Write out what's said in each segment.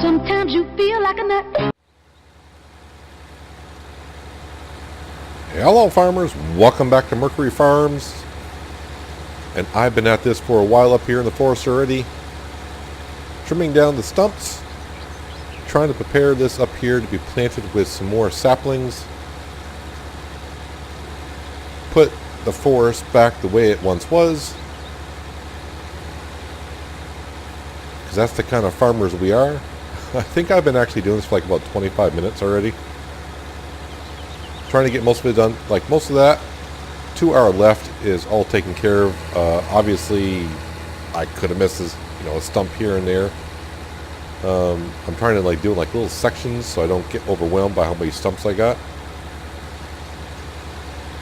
Sometimes you feel like a nut. Hello farmers, welcome back to Mercury Farms. And I've been at this for a while up here in the forest already, trimming down the stumps, trying to prepare this up here to be planted with some more saplings, put the forest back the way it once was, because that's the kind of farmers we are. I think I've been actually doing this for like about 25 minutes already, trying to get most of it done. Like most of that to our left is all taken care of. Obviously I could have missed this, a stump here and there. I'm trying to like do like little sections so I don't get overwhelmed by how many stumps I got.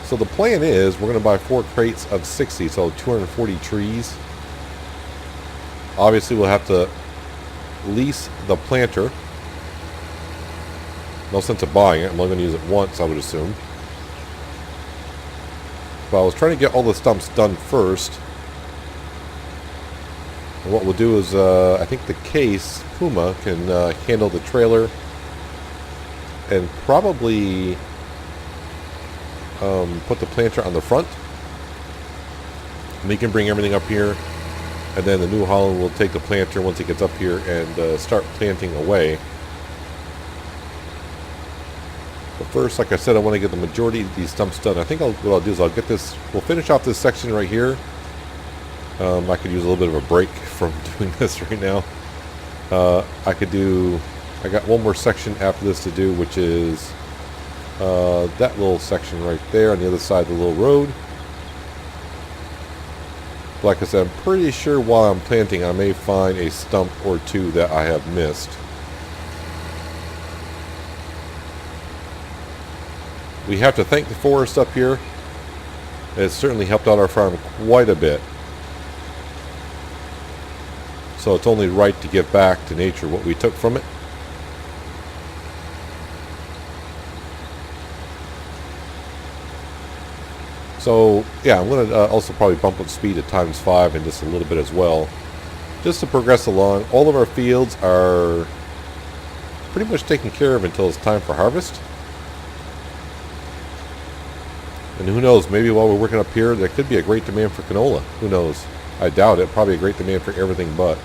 So the plan is we're going to buy 4 crates of 60, so 240 trees. Obviously we'll have to lease the planter. No sense of buying it. I'm only going to use it once, I would assume. But I was trying to get all the stumps done first. And what we'll do is, I think the case, Puma, can handle the trailer. And probably put the planter on the front. And we can bring everything up here. And then the New Holland will take the planter once it gets up here and start planting away. But first, like I said, I want to get the majority of these stumps done. I think what I'll do is we'll finish off this section right here. I could use a little bit of a break from doing this right now. I got one more section after this to do, which is that little section right there on the other side of the little road. But like I said, I'm pretty sure while I'm planting, I may find a stump or two that I have missed. We have to thank the forest up here. It's certainly helped out our farm quite a bit. So it's only right to give back to nature what we took from it. So yeah, I'm going to also probably bump up speed to ×5 and just a little bit as well, just to progress along. All of our fields are pretty much taken care of until it's time for harvest. And who knows, maybe while we're working up here, there could be a great demand for canola. Who knows? I doubt it. Probably a great demand for everything but.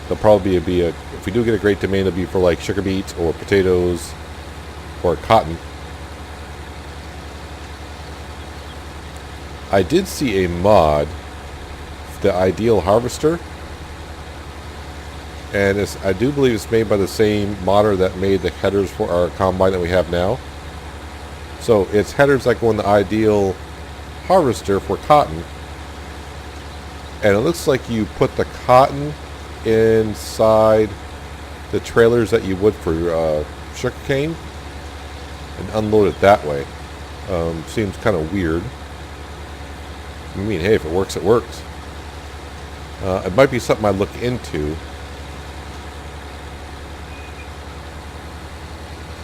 There'll probably be if we do get a great demand, it'll be for like sugar beets or potatoes or cotton. I did see a mod, the Ideal Harvester. And I do believe it's made by the same modder that made the headers for our combine that we have now. So it's headers that go in the Ideal Harvester for cotton. And it looks like you put the cotton inside the trailers that you would for sugarcane and unload it that way. Seems kind of weird. I mean, hey, if it works, it works. It might be something I look into.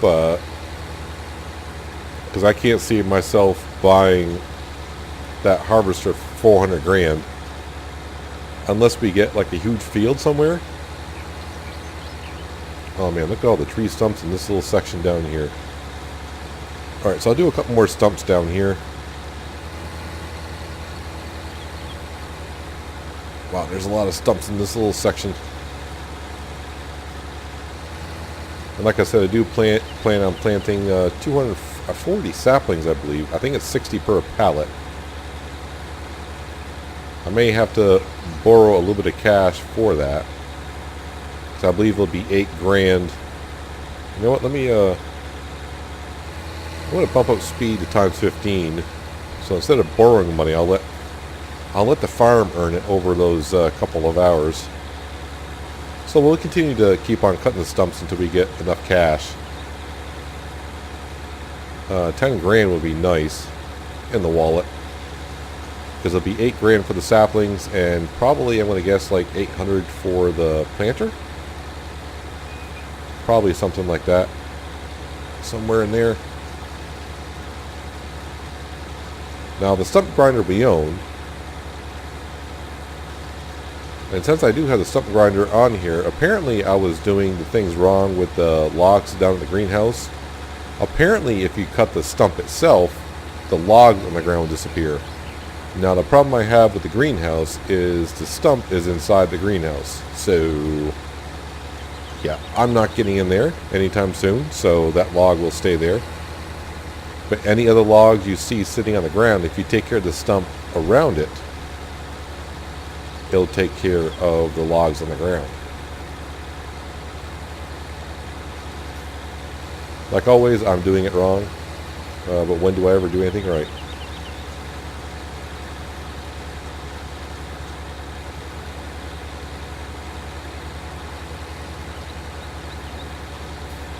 But because I can't see myself buying that harvester for 400 grand unless we get like a huge field somewhere. Oh man, look at all the tree stumps in this little section down here. Alright, so I'll do a couple more stumps down here. Wow, there's a lot of stumps in this little section. And like I said, I do plan on planting 240 saplings, I believe. I think it's 60 per pallet. I may have to borrow a little bit of cash for that. So I believe it'll be 8 grand. You know what? I want to bump up speed to ×15. So instead of borrowing money, I'll let the farm earn it over those couple of hours. So we'll continue to keep on cutting the stumps until we get enough cash. 10 grand would be nice in the wallet, because it'll be 8 grand for the saplings and probably, I'm going to guess, like 800 for the planter. Probably something like that, somewhere in there. Now the stump grinder we own And since I do have the stump grinder on here, apparently I was doing the things wrong with the logs down at the greenhouse. Apparently if you cut the stump itself, the logs on the ground will disappear. Now the problem I have with the greenhouse is the stump is inside the greenhouse. So yeah, I'm not getting in there anytime soon, so that log will stay there. But any other logs you see sitting on the ground, if you take care of the stump around it, it'll take care of the logs on the ground. Like always, I'm doing it wrong. But when do I ever do anything right?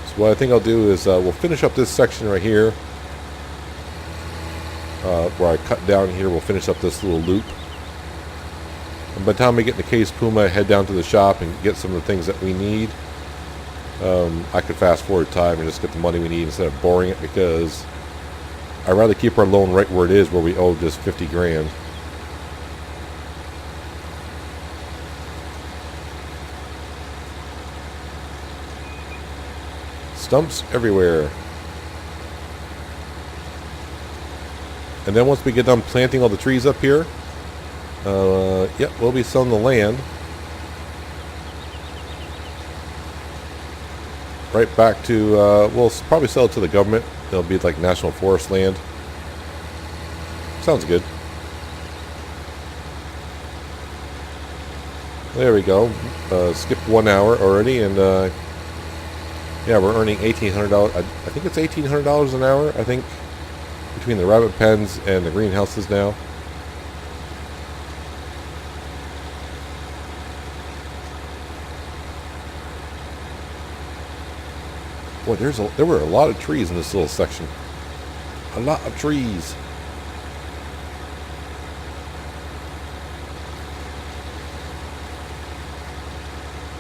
So what I think I'll do is we'll finish up this section right here. Where I cut down here, we'll finish up this little loop. And by the time we get in the case Puma, head down to the shop and get some of the things that we need. I could fast forward time and just get the money we need instead of borrowing it, because I'd rather keep our loan right where it is, where we owe just 50 grand. Stumps everywhere. And then once we get done planting all the trees up here, yep, we'll be selling the land right back to, we'll probably sell it to the government. It'll be like national forest land. Sounds good. There we go. Skipped 1 hour already, and yeah, we're earning $1,800. I think it's $1,800 an hour, I think, between the rabbit pens and the greenhouses now. Boy, there were a lot of trees in this little section. A lot of trees.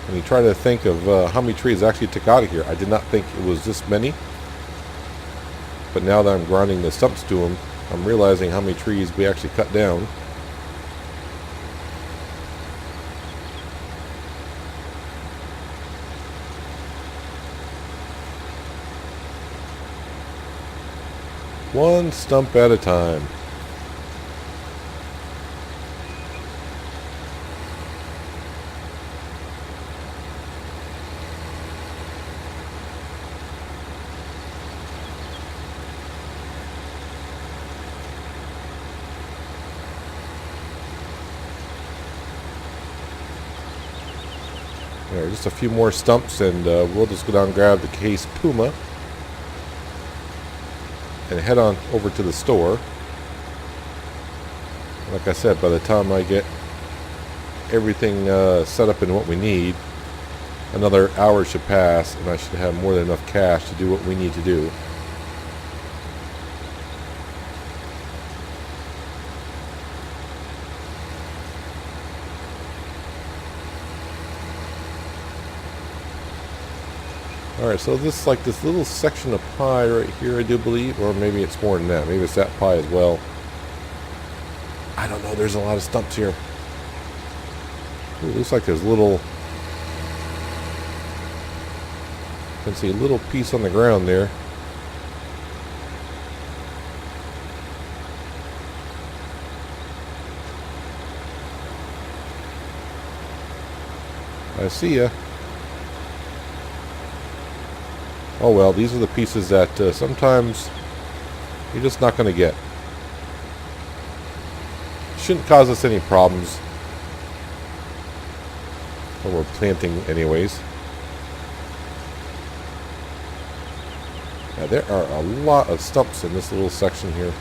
When you try to think of how many trees I actually took out of here, I did not think it was this many. But now that I'm grinding the stumps to them, I'm realizing how many trees we actually cut down. One stump at a time. There, just a few more stumps, and we'll just go down and grab the case Puma and head on over to the store. Like I said, by the time I get everything set up in what we need, another hour should pass, and I should have more than enough cash to do what we need to do. Alright, so this is like this little section of pie right here, I do believe, or maybe it's more than that. Maybe it's that pie as well. I don't know, there's a lot of stumps here. Ooh, looks like there's little... You can see a little piece on the ground there. I see ya. Oh well, these are the pieces that sometimes you're just not going to get. Shouldn't cause us any problems when we're planting anyways. Now, there are a lot of stumps in this little section here.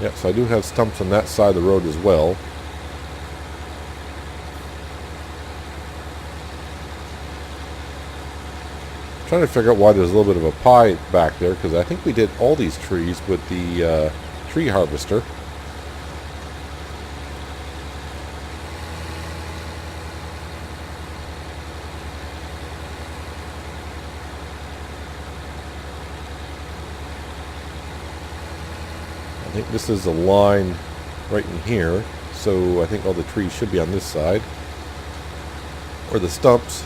Yeah, so I do have stumps on that side of the road as well. I'm trying to figure out why there's a little bit of a pie back there, because I think we did all these trees with the tree harvester. think this is a line right in here. So I think all the trees should be on this side. Or the stumps.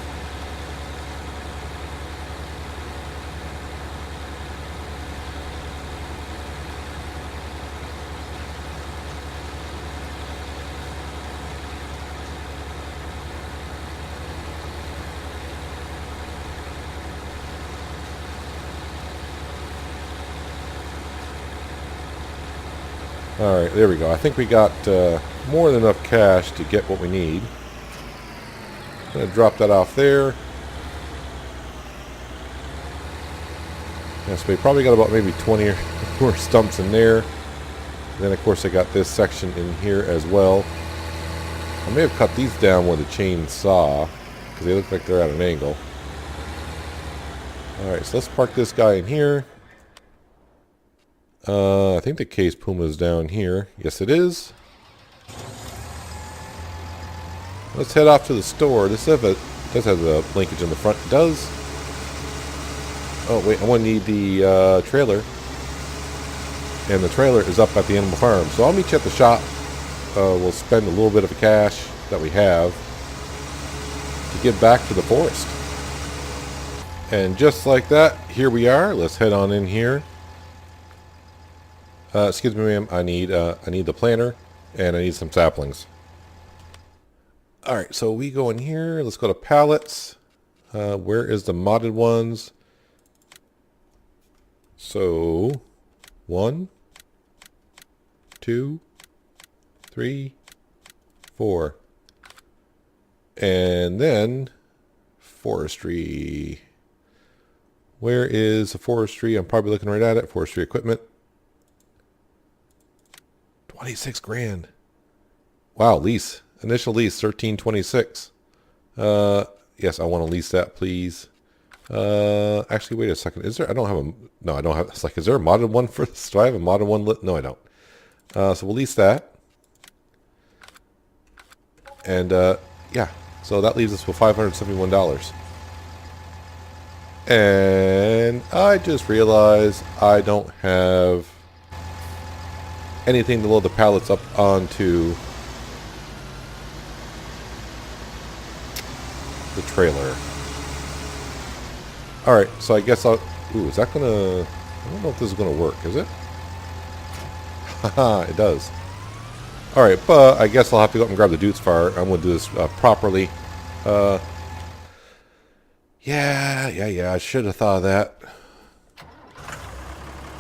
Alright, there we go. I think we got more than enough cash to get what we need. I'm going to drop that off there. Yes, we probably got about maybe 20 or more stumps in there. And then, of course, I got this section in here as well. I may have cut these down with a chainsaw because they look like they're at an angle. Alright, so let's park this guy in here. I think the case Puma is down here. Yes, it is. Let's head off to the store. This does have a linkage in the front. It does. Oh, wait. I want to need the trailer. And the trailer is up at the animal farm. So I'll meet you at the shop. We'll spend a little bit of the cash that we have to get back to the forest. And just like that, here we are. Let's head on in here. Excuse me, ma'am. I need the planter, and I need some saplings. All right, so we go in here. Let's go to pallets. Where is the modded ones? So, 1, 2, 3, 4, and then forestry. Where is the forestry? I'm probably looking right at it. Forestry equipment. 26 grand. Wow, lease. Initial lease, 1326. Yes, I want to lease that, please. Actually, wait a second. Is there, I don't have a, no, I don't have, it's like, is there a modded one for this? Do I have a modded one? No, I don't. So we'll lease that. And, yeah. So that leaves us with $571. And I just realized I don't have anything to load the pallets up onto the trailer. Alright, so I guess I'll... Ooh, is that gonna... I don't know if this is gonna work, is it? Haha, it does. Alright, but I guess I'll have to go up and grab the Dutes Fire. I'm gonna do this properly. Yeah, I should have thought of that.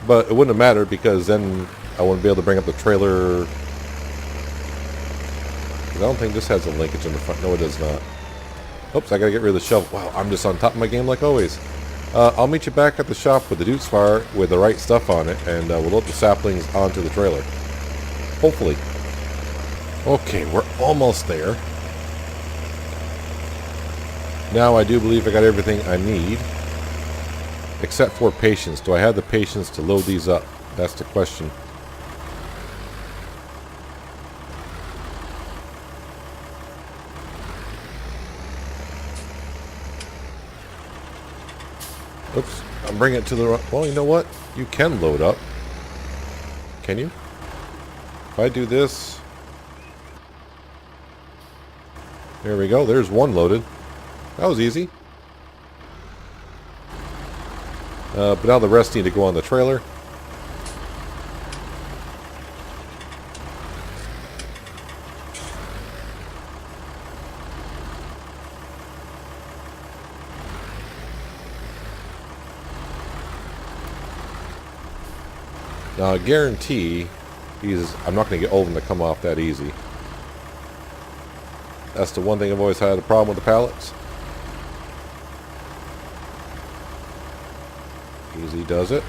But it wouldn't have mattered because then I wouldn't be able to bring up the trailer. I don't think this has a linkage in the front. No, it does not. Oops, I gotta get rid of the shelf. Wow, I'm just on top of my game like always. I'll meet you back at the shop with the Dutes Fire with the right stuff on it, and we'll load the saplings onto the trailer. Hopefully. Okay, we're almost there. Now I do believe I got everything I need. Except for patience. Do I have the patience to load these up? That's the question. Oops. I'm bringing it to the... Well, you know what? You can load up. Can you? If I do this... There we go. There's one loaded. That was easy. But now the rest need to go on the trailer. Now I guarantee I'm not going to get all of them to come off that easy. That's the one thing I've always had a problem with the pallets. Easy does it.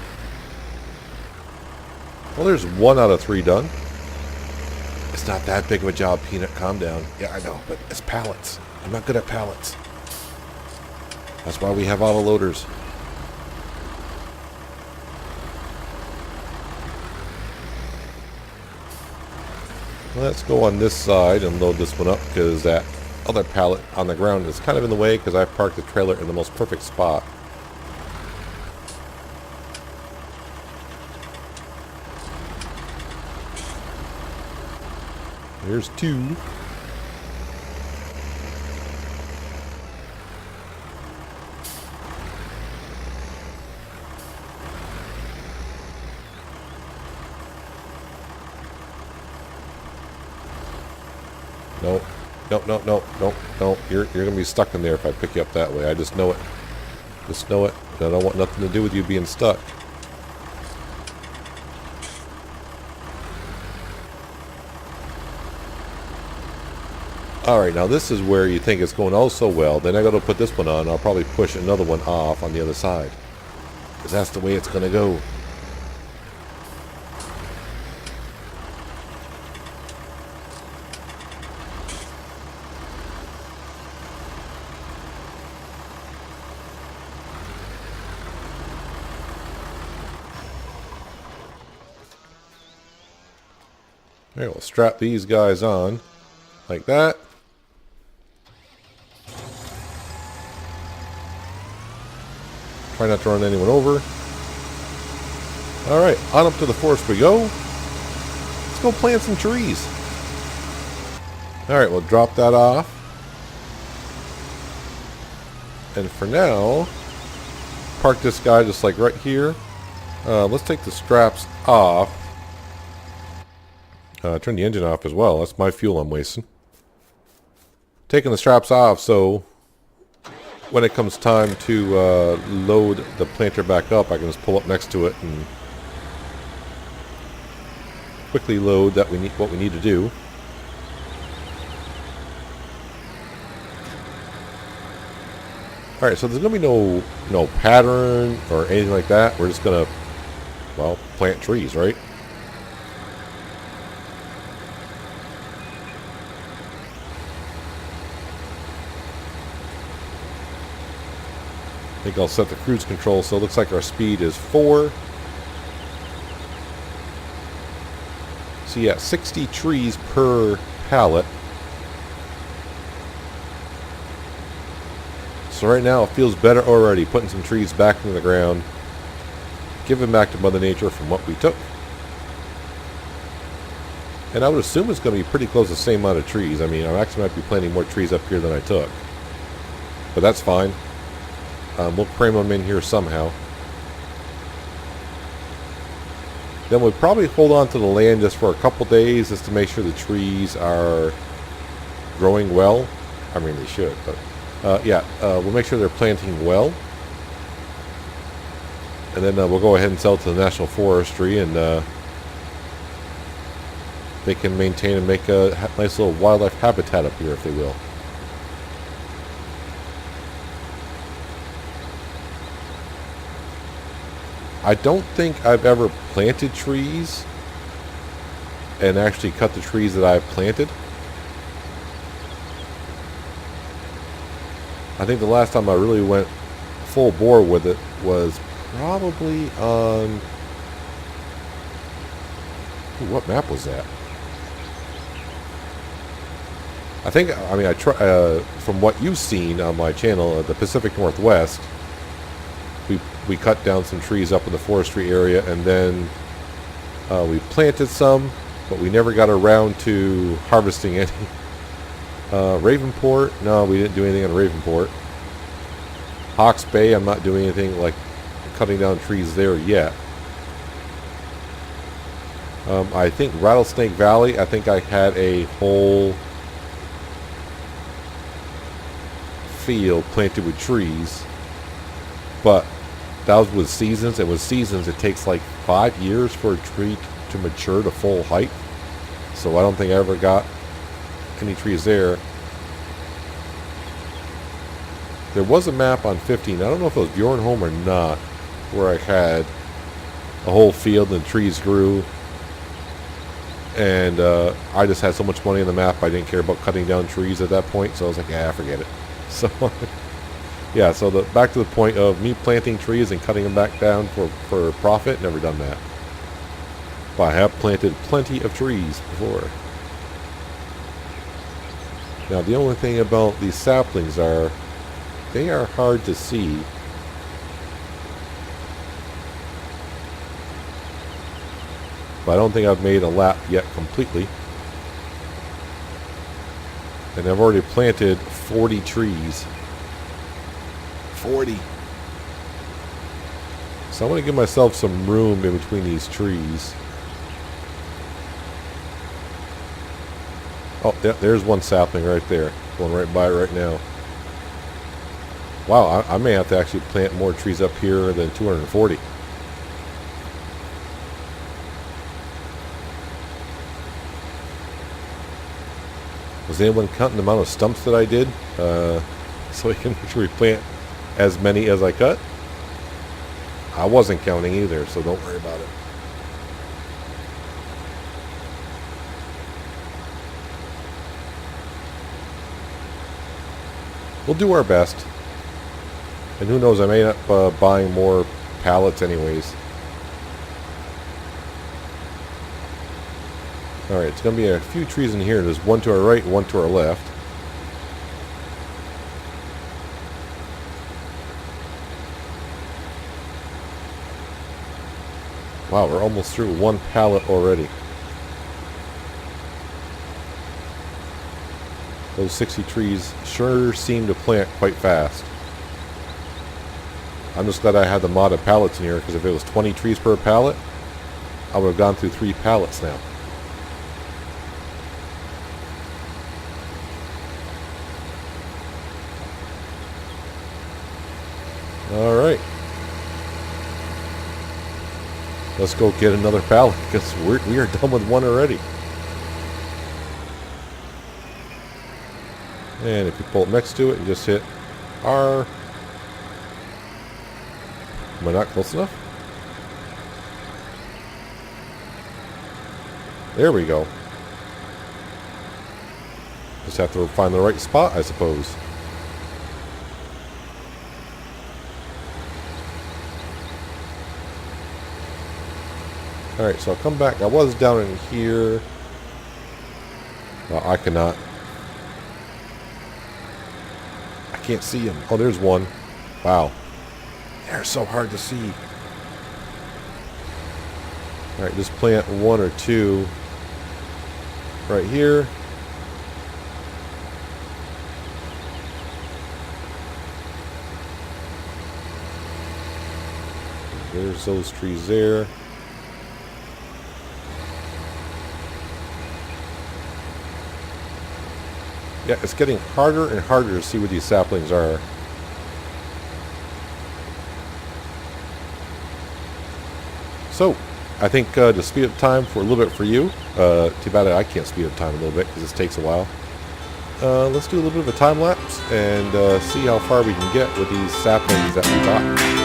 Well, there's 1 out of 3 done. It's not that big of a job, Peanut. Calm down. Yeah, I know, but it's pallets. I'm not good at pallets. That's why we have auto loaders. Let's go on this side and load this one up because that other pallet on the ground is kind of in the way because I parked the trailer in the most perfect spot. There's 2. Nope. Nope. You're gonna be stuck in there if I pick you up that way. I just know it. Just know it. I don't want nothing to do with you being stuck. Alright, now this is where you think it's going oh so well. Then I gotta put this one on. I'll probably push another one off on the other side. Because that's the way it's gonna go. Alright, we'll strap these guys on. Like that. Try not to run anyone over. Alright, on up to the forest we go. Let's go plant some trees. Alright, we'll drop that off. And for now, park this guy just like right here. Let's take the straps off. Turn the engine off as well. That's my fuel I'm wasting. Taking the straps off so when it comes time to load the planter back up, I can just pull up next to it and quickly load what we need to do. Alright, so there's going to be no pattern or anything like that. We're just going to, well, plant trees, right? I think I'll set the cruise control so it looks like our speed is 4. So yeah, 60 trees per pallet. So right now it feels better already, putting some trees back into the ground, giving back to Mother Nature from what we took. And I would assume it's going to be pretty close to the same amount of trees. I mean, I actually might be planting more trees up here than I took. But that's fine. We'll cram them in here somehow. Then we'll probably hold on to the land just for a couple days just to make sure the trees are growing well. I mean, they should, but yeah, we'll make sure they're planting well. And then we'll go ahead and sell it to the National Forestry, and they can maintain and make a nice little wildlife habitat up here if they will. I don't think I've ever planted trees and actually cut the trees that I've planted. I think the last time I really went full bore with it was probably on... Ooh, what map was that? I think, I mean, from what you've seen on my channel, the Pacific Northwest, we cut down some trees up in the forestry area, and then we planted some, but we never got around to harvesting any. Ravenport, no, we didn't do anything on Ravenport. Hawke's Bay, I'm not doing anything like cutting down trees there yet. I think Rattlesnake Valley, I think I had a whole field planted with trees, but that was with seasons, and with seasons it takes like 5 years for a tree to mature to full height. So I don't think I ever got any trees there. There was a map on 15, I don't know if it was Bjornholm or not, where I had a whole field and trees grew, and I just had so much money on the map I didn't care about cutting down trees at that point, so I was like, yeah, forget it. So yeah, so back to the point of me planting trees and cutting them back down for profit, never done that. But I have planted plenty of trees before. Now the only thing about these saplings are, they are hard to see. But I don't think I've made a lap yet completely. And I've already planted 40 trees. 40. So I'm going to give myself some room in between these trees. Oh, yeah, there's one sapling right there. Going right by it right now. Wow, I may have to actually plant more trees up here than 240. Was anyone counting the amount of stumps that I did? So I can actually plant as many as I cut? I wasn't counting either, so don't worry about it. We'll do our best. And who knows, I may end up buying more pallets anyways. Alright, it's going to be a few trees in here. There's one to our right, one to our left. Wow, we're almost through one pallet already. Those 60 trees sure seem to plant quite fast. I'm just glad I had the mod of pallets in here, because if it was 20 trees per pallet, I would have gone through 3 pallets now. Alright. Let's go get another pallet, because we are done with one already. And if you pull it next to it, you just hit R. Am I not close enough? There we go. Just have to find the right spot, I suppose. Alright, so I'll come back. I was down in here. I cannot. I can't see him. Oh, there's one. Wow. They're so hard to see. Alright, just plant 1 or 2 right here. There's those trees there. Yeah, it's getting harder and harder to see where these saplings are. So, I think to speed up time for a little bit for you, too bad I can't speed up time a little bit because this takes a while. Let's do a little bit of a time lapse and see how far we can get with these saplings that we bought.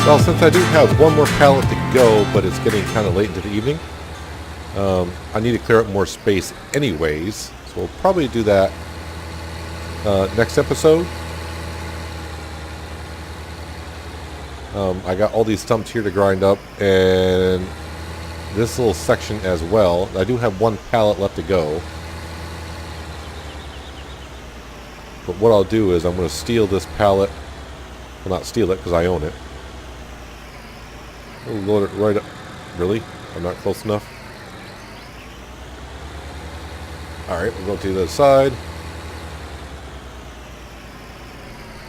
Well, since I do have one more pallet to go, but it's getting kind of late into the evening, I need to clear up more space anyways, so we'll probably do that next episode. I got all these stumps here to grind up, and this little section as well. I do have one pallet left to go. But what I'll do is I'm going to steal this pallet. Well, not steal it because I own it. We'll load it right up. Really? I'm not close enough? Alright, we'll go to the other side.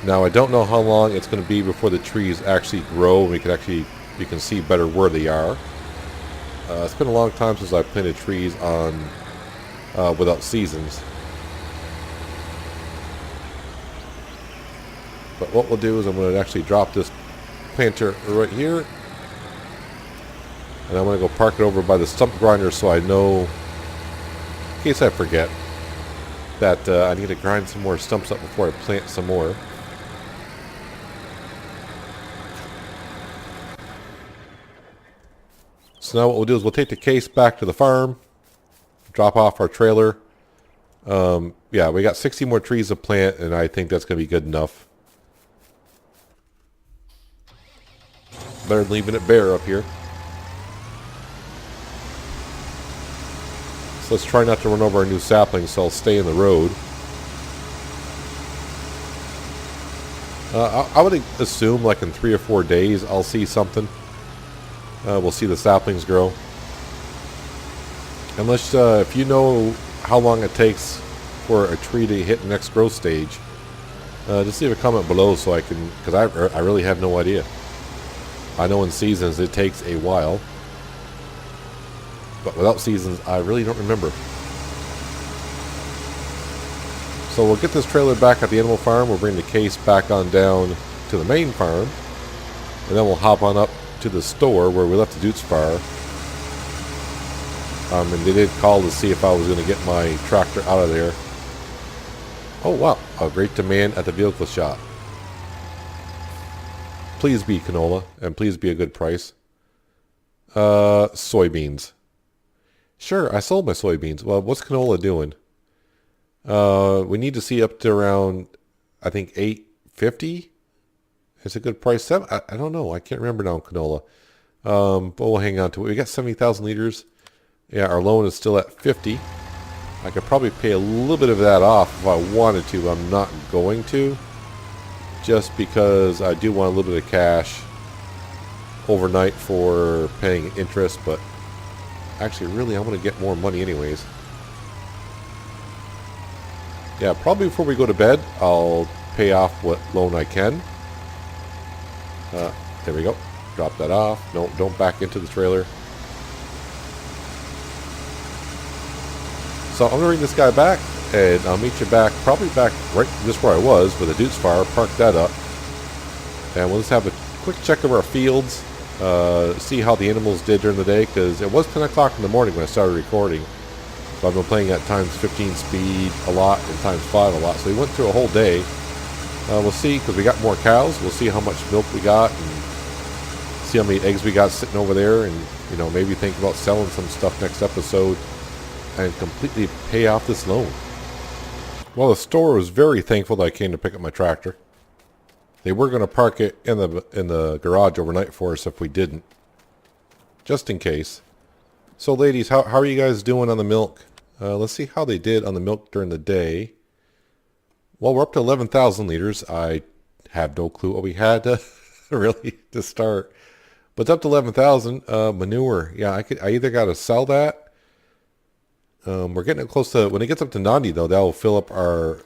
Now I don't know how long it's going to be before the trees actually grow and you can see better where they are. It's been a long time since I planted trees on without seasons. But what we'll do is I'm going to actually drop this planter right here. And I'm going to go park it over by the stump grinder so I know, in case I forget, that I need to grind some more stumps up before I plant some more. So now what we'll do is we'll take the case back to the farm, drop off our trailer. Yeah, we got 60 more trees to plant, and I think that's going to be good enough. Better than leaving it bare up here. So let's try not to run over our new saplings, so I'll stay in the road. I would assume like in 3 or 4 days I'll see something. We'll see the saplings grow. Unless, if you know how long it takes for a tree to hit the next growth stage, just leave a comment below so I can, because I really have no idea. I know in seasons it takes a while, but without seasons I really don't remember. So we'll get this trailer back at the animal farm, we'll bring the case back on down to the main farm, and then we'll hop on up to the store where we left the Dutes Bar. And they did call to see if I was going to get my tractor out of there. Oh wow, a great demand at the vehicle shop. Please be canola, and please be a good price. Soybeans. Sure, I sold my soybeans. Well, what's canola doing? We need to see up to around, I think, $8.50. It's a good price. I don't know. I can't remember now, canola. But we'll hang on to it. We got 70,000 liters. Yeah, our loan is still at 50. I could probably pay a little bit of that off if I wanted to. I'm not going to. Just because I do want a little bit of cash overnight for paying interest. But actually, really, I want to get more money anyways. Yeah, probably before we go to bed, I'll pay off what loan I can. There we go. Drop that off. No, don't back into the trailer. So I'm going to bring this guy back, and I'll meet you back, probably back right just where I was with the Dutes Fire. Park that up. And we'll just have a quick check of our fields, see how the animals did during the day, because it was 10 o'clock in the morning when I started recording. So I've been playing at times 15 speed a lot and times 5 a lot. So we went through a whole day. We'll see, because we got more cows. We'll see how much milk we got and see how many eggs we got sitting over there, and you know, maybe think about selling some stuff next episode and completely pay off this loan. Well, the store was very thankful that I came to pick up my tractor. They were going to park it in the garage overnight for us if we didn't, just in case. So ladies, how are you guys doing on the milk? Let's see how they did on the milk during the day. Well, we're up to 11,000 liters. I have no clue what we had really to start. But it's up to 11,000. Manure. Yeah, I either got to sell that. We're getting it close to, when it gets up to 90 though, that will fill up our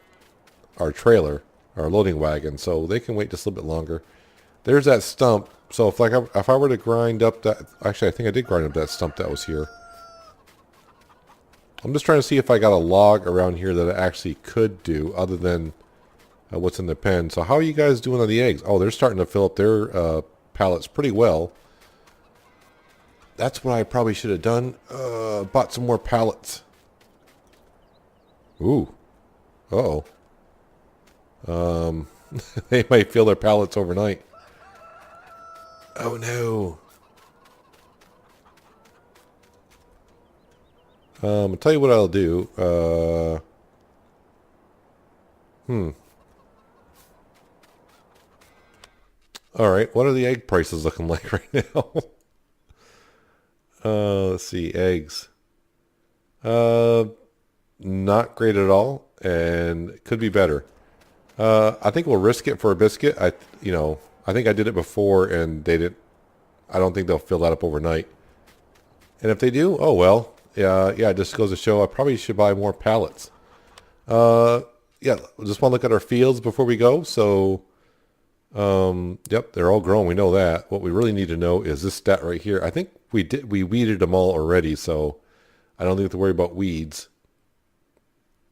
trailer, our loading wagon. So they can wait just a little bit longer. There's that stump. So if I were to grind up that, actually I think I did grind up that stump that was here. I'm just trying to see if I got a log around here that I actually could do other than what's in the pen. So how are you guys doing on the eggs? Oh, they're starting to fill up their pallets pretty well. That's what I probably should have done. Bought some more pallets. Ooh. Uh-oh. They might fill their pallets overnight. Oh no. I'll tell you what I'll do. Alright, what are the egg prices looking like right now? Let's see, eggs. Not great at all, and could be better. I think we'll risk it for a biscuit. I think I did it before, and they didn't. I don't think they'll fill that up overnight. And if they do, oh well. Yeah, it just goes to show I probably should buy more pallets. Yeah, just want to look at our fields before we go. So, yep, they're all grown. We know that. What we really need to know is this stat right here. I think we weeded them all already, so I don't have to worry about weeds.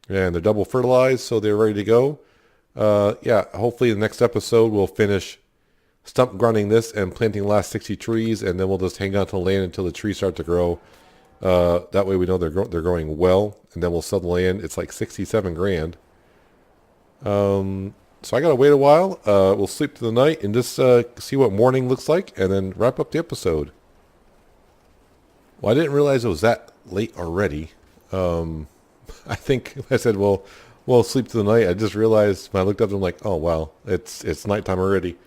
And they're double fertilized, so they're ready to go. Yeah, hopefully the next episode we'll finish stump grinding this and planting the last 60 trees, and then we'll just hang on to the land until the trees start to grow. That way we know they're growing well, and then we'll sell the land. It's like 67 grand. So I gotta wait a while. We'll sleep through the night and just see what morning looks like, and then wrap up the episode. Well, I didn't realize it was that late already. I think I said, well, we'll sleep through the night. I just realized when I looked up, I'm like, oh wow, it's nighttime already.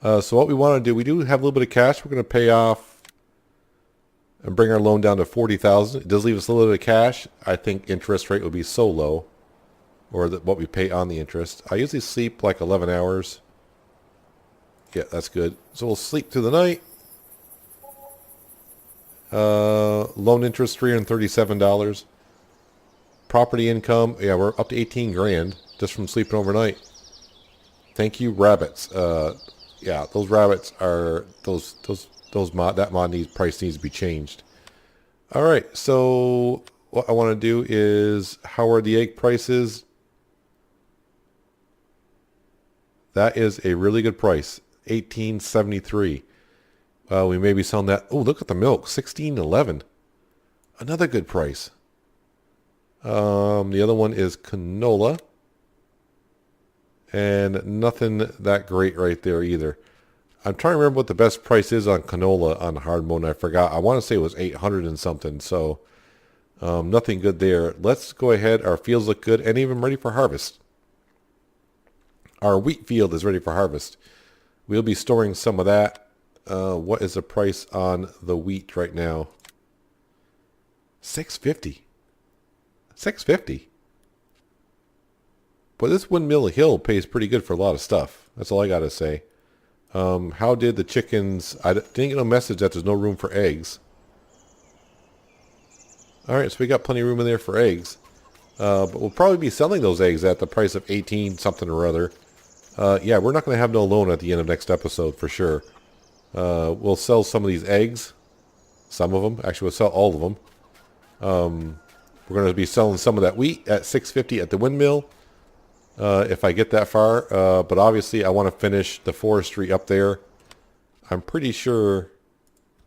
So what we want to do, we do have a little bit of cash. We're going to pay off and bring our loan down to $40,000. It does leave us a little bit of cash. I think interest rate will be so low, or what we pay on the interest. I usually sleep like 11 hours. Yeah, that's good. So we'll sleep through the night. Loan interest $337. Property income, yeah, we're up to 18 grand just from sleeping overnight. Thank you, rabbits. Yeah, those rabbits are that mod price needs to be changed. All right, so what I want to do is, how are the egg prices? That is a really good price, $18.73. We may be selling that. Oh, look at the milk, $16.11. Another good price. The other one is canola. And nothing that great right there either. I'm trying to remember what the best price is on canola on hard mode, and I forgot. I want to say it was 800 and something, so nothing good there. Let's go ahead. Our fields look good and even ready for harvest. Our wheat field is ready for harvest. We'll be storing some of that. What is the price on the wheat right now? $6.50. $6.50. But this Windmill Hill pays pretty good for a lot of stuff. That's all I got to say. How did the chickens... I didn't get no message that there's no room for eggs. Alright, so we got plenty of room in there for eggs. But we'll probably be selling those eggs at the price of 18 something or other. Yeah, we're not going to have no loan at the end of next episode for sure. We'll sell some of these eggs. Some of them. Actually, we'll sell all of them. We're going to be selling some of that wheat at $6.50 at the windmill. If I get that far. But obviously I want to finish the forestry up there. I'm pretty sure...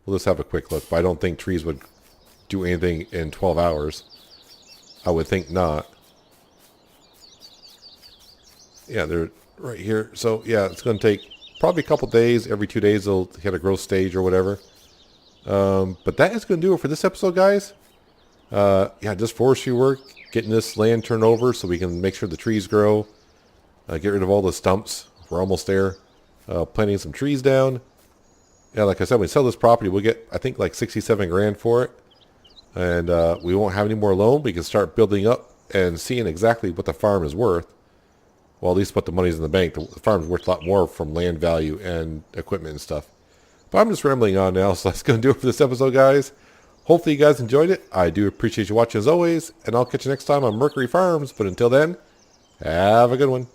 We'll just have a quick look. But I don't think trees would do anything in 12 hours. I would think not. Yeah, they're right here. So yeah, it's going to take probably a couple days. Every 2 days they'll hit a growth stage or whatever. But that is going to do it for this episode, guys. Yeah, just forestry work. Getting this land turned over so we can make sure the trees grow. Get rid of all the stumps. We're almost there. Planting some trees down. Yeah, like I said, when we sell this property, we'll get, I think, like 67 grand for it. And we won't have any more loan. We can start building up and seeing exactly what the farm is worth. Well, at least what the money's in the bank. The farm's worth a lot more from land value and equipment and stuff. But I'm just rambling on now, so that's going to do it for this episode, guys. Hopefully you guys enjoyed it. I do appreciate you watching as always, and I'll catch you next time on Mercury Farms. But until then, have a good one.